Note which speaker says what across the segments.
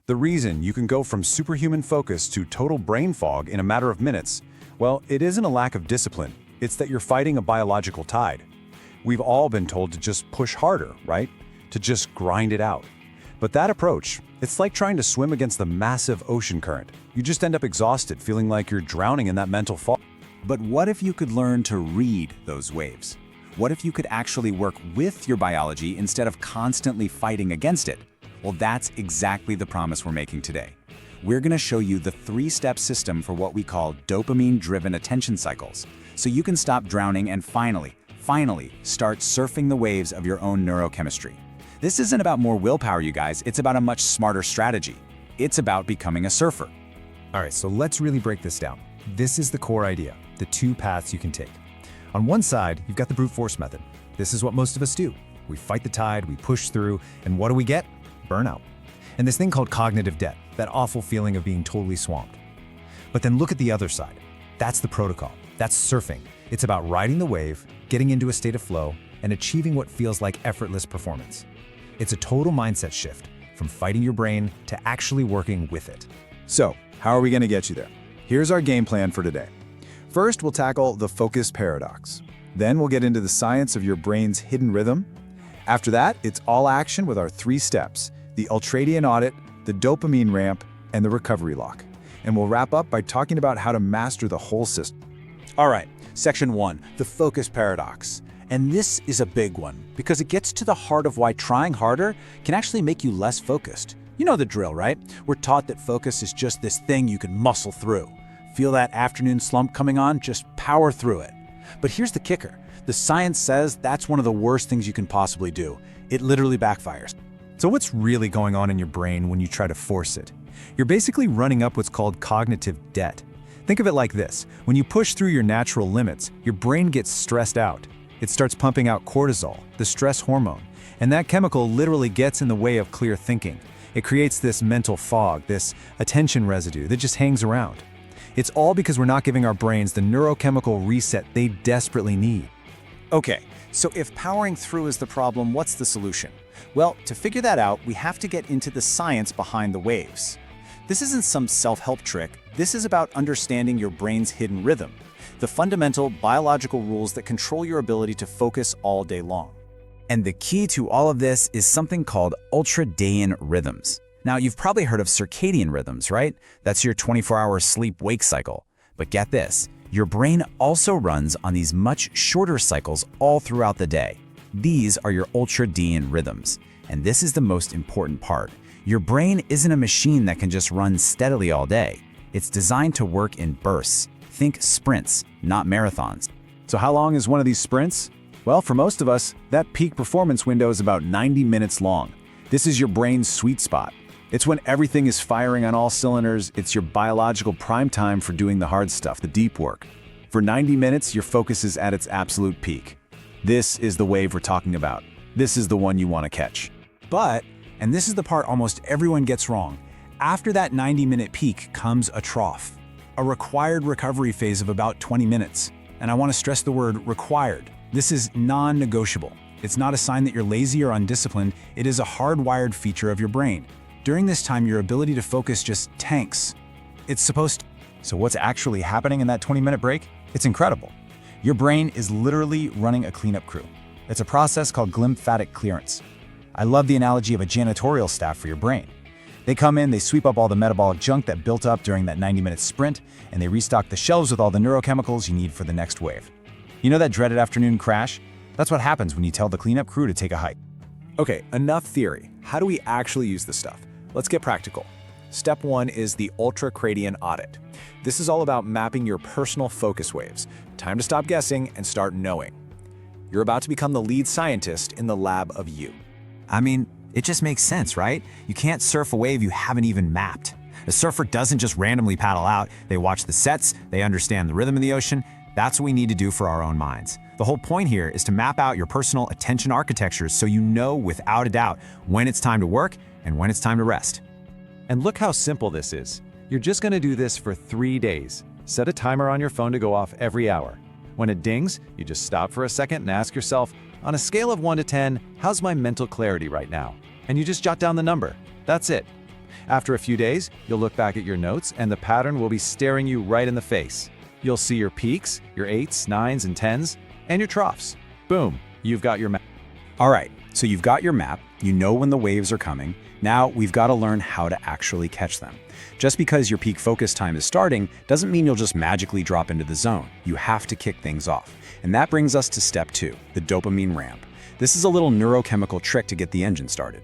Speaker 1: The reason you can go from superhuman focus to total brain fog in a matter of minutes, well, it isn't a lack of discipline. It's that you're fighting a biological tide. We've all been told to just push harder, right? To just grind it out. But that approach, it's like trying to swim against the massive ocean current. You just end up exhausted, feeling like you're drowning in that mental fog.
Speaker 2: But what if you could learn to read those waves? What if you could actually work with your biology instead of constantly fighting against it? Well, that's exactly the promise we're making today. We're going to show you the three-step system for what we call dopamine-driven attention cycles, so you can stop drowning and finally start surfing the waves of your own neurochemistry. This isn't about more willpower, you guys. It's about a much smarter strategy. It's about becoming a surfer.
Speaker 3: All right, so let's really break this down. This is the core idea, the two paths you can take. On one side, you've got the brute force method. This is what most of us do. We fight the tide, we push through, and what do we get? Burnout. And this thing called cognitive debt, that awful feeling of being totally swamped. But then look at the other side. That's the protocol. That's surfing. It's about riding the wave, getting into a state of flow, and achieving what feels like effortless performance. It's a total mindset shift, from fighting your brain to actually working with it.
Speaker 1: So, how are we going to get you there? Here's our game plan for today. First, we'll tackle the focus paradox. Then we'll get into the science of your brain's hidden rhythm. After that, it's all action with our 3 steps, the Ultradian Audit, the Dopamine Ramp, and the Recovery Lock. And we'll wrap up by talking about how to master the whole system.
Speaker 4: All right, section 1, the focus paradox. And this is a big one because it gets to the heart of why trying harder can actually make you less focused. You know the drill, right? We're taught that focus is just this thing you can muscle through. Feel that afternoon slump coming on? Just power through it. But here's the kicker. The science says that's one of the worst things you can possibly do. It literally backfires.
Speaker 3: So what's really going on in your brain when you try to force it? You're basically running up what's called cognitive debt. Think of it like this. When you push through your natural limits, your brain gets stressed out. It starts pumping out cortisol, the stress hormone, and that chemical literally gets in the way of clear thinking. It creates this mental fog, this attention residue that just hangs around. It's all because we're not giving our brains the neurochemical reset they desperately need.
Speaker 4: Okay, so if powering through is the problem, what's the solution? Well, to figure that out, we have to get into the science behind the waves. This isn't some self-help trick. This is about understanding your brain's hidden rhythm, the fundamental biological rules that control your ability to focus all day long.
Speaker 2: And the key to all of this is something called Ultradian Rhythms. Now, you've probably heard of circadian rhythms, right? That's your 24-hour sleep-wake cycle. But get this, your brain also runs on these much shorter cycles all throughout the day. These are your Ultradian rhythms. And this is the most important part. Your brain isn't a machine that can just run steadily all day. It's designed to work in bursts. Think sprints, not marathons.
Speaker 1: So how long is one of these sprints? Well, for most of us, that peak performance window is about 90 minutes long. This is your brain's sweet spot. It's when everything is firing on all cylinders. It's your biological prime time for doing the hard stuff, the deep work. For 90 minutes, your focus is at its absolute peak. This is the wave we're talking about. This is the one you want to catch.
Speaker 4: But, and this is the part almost everyone gets wrong, after that 90-minute peak comes a trough, a required recovery phase of about 20 minutes. And I want to stress the word required. This is non-negotiable. It's not a sign that you're lazy or undisciplined. It is a hardwired feature of your brain. During this time, your ability to focus just tanks. It's supposed to.
Speaker 1: So what's actually happening in that 20-minute break? It's incredible. Your brain is literally running a cleanup crew. It's a process called glymphatic clearance. I love the analogy of a janitorial staff for your brain. They come in, they sweep up all the metabolic junk that built up during that 90-minute sprint, and they restock the shelves with all the neurochemicals you need for the next wave. You know that dreaded afternoon crash? That's what happens when you tell the cleanup crew to take a hike. Okay, enough theory. How do we actually use this stuff? Let's get practical. Step 1 is the Ultradian Audit. This is all about mapping your personal focus waves. Time to stop guessing and start knowing. You're about to become the lead scientist in the lab of you.
Speaker 2: I mean, it just makes sense, right? You can't surf a wave you haven't even mapped. A surfer doesn't just randomly paddle out. They watch the sets, they understand the rhythm of the ocean. That's what we need to do for our own minds. The whole point here is to map out your personal attention architectures so you know without a doubt when it's time to work and when it's time to rest.
Speaker 1: And look how simple this is. You're just going to do this for 3 days. Set a timer on your phone to go off every hour. When it dings, you just stop for a second and ask yourself, on a scale of 1 to 10, how's my mental clarity right now? And you just jot down the number. That's it.
Speaker 3: After a few days, you'll look back at your notes and the pattern will be staring you right in the face. You'll see your peaks, your 8s, 9s, and 10s, and your troughs. Boom, you've got your map.
Speaker 2: All right, so you've got your map, you know when the waves are coming. Now we've got to learn how to actually catch them. Just because your peak focus time is starting doesn't mean you'll just magically drop into the zone. You have to kick things off. And that brings us to step 2, the dopamine ramp. This is a little neurochemical trick to get the engine started.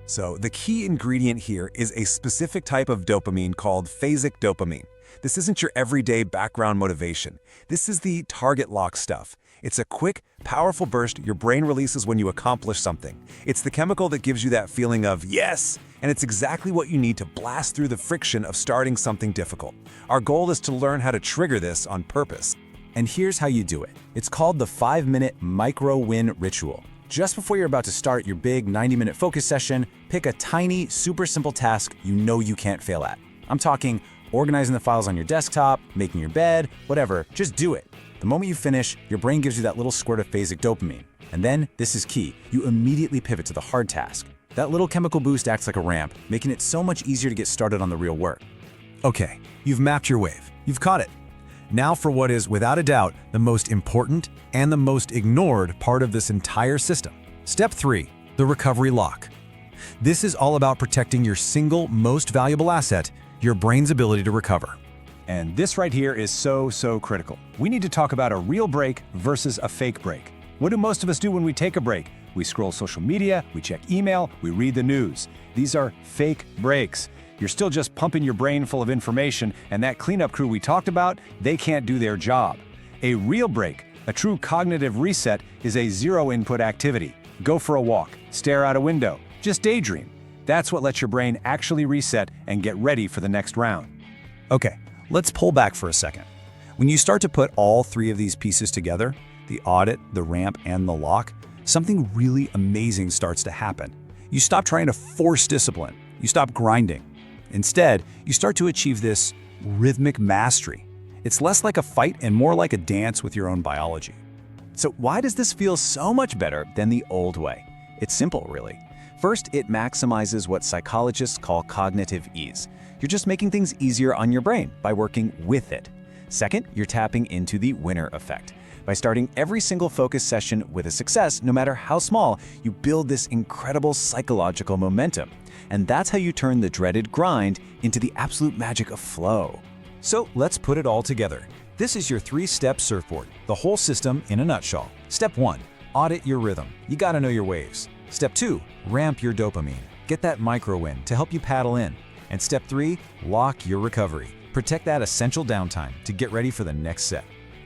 Speaker 5: So the key ingredient here is a specific type of dopamine called Phasic Dopamine. This isn't your everyday background motivation. This is the target lock stuff. It's a quick, powerful burst your brain releases when you accomplish something. It's the chemical that gives you that feeling of yes, and it's exactly what you need to blast through the friction of starting something difficult. Our goal is to learn how to trigger this on purpose.
Speaker 2: And here's how you do it. It's called the 5-minute micro-win ritual. Just before you're about to start your big 90-minute focus session, pick a tiny, super simple task you know you can't fail at. I'm talking organizing the files on your desktop, making your bed, whatever, just do it. The moment you finish, your brain gives you that little squirt of phasic dopamine. And then, this is key, you immediately pivot to the hard task. That little chemical boost acts like a ramp, making it so much easier to get started on the real work.
Speaker 3: Okay, you've mapped your wave. You've caught it. Now for what is, without a doubt, the most important and the most ignored part of this entire system. Step 3, the recovery lock. This is all about protecting your single most valuable asset, your brain's ability to recover.
Speaker 6: And this right here is so critical. We need to talk about a real break versus a fake break. What do most of us do when we take a break? We scroll social media, we check email, we read the news. These are fake breaks. You're still just pumping your brain full of information, and that cleanup crew we talked about, they can't do their job. A real break, a true cognitive reset, is a zero-input activity. Go for a walk, stare out a window, just daydream. That's what lets your brain actually reset and get ready for the next round.
Speaker 2: Okay, let's pull back for a second. When you start to put all 3 of these pieces together, the audit, the ramp, and the lock, something really amazing starts to happen. You stop trying to force discipline. You stop grinding. Instead, you start to achieve this rhythmic mastery. It's less like a fight and more like a dance with your own biology. So why does this feel so much better than the old way? It's simple, really. First, it maximizes what psychologists call cognitive ease. You're just making things easier on your brain by working with it. Second, you're tapping into the winner effect. By starting every single focus session with a success, no matter how small, you build this incredible psychological momentum. And that's how you turn the dreaded grind into the absolute magic of flow.
Speaker 3: So let's put it all together. This is your 3-step surfboard, the whole system in a nutshell. Step 1, audit your rhythm. You gotta know your waves. Step 2, ramp your dopamine. Get that micro win to help you paddle in. And step 3, lock your recovery. Protect that essential downtime to get ready for the next set.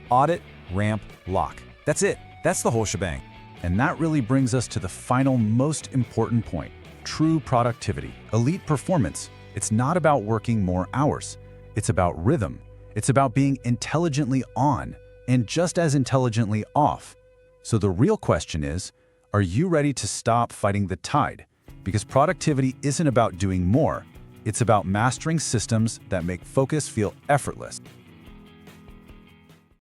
Speaker 3: Audit, ramp, lock. That's it. That's the whole shebang.
Speaker 1: And that really brings us to the final, most important point: true productivity, elite performance. It's not about working more hours. It's about rhythm. It's about being intelligently on and just as intelligently off. So the real question is, are you ready to stop fighting the tide? Because productivity isn't about doing more. It's about mastering systems that make focus feel effortless.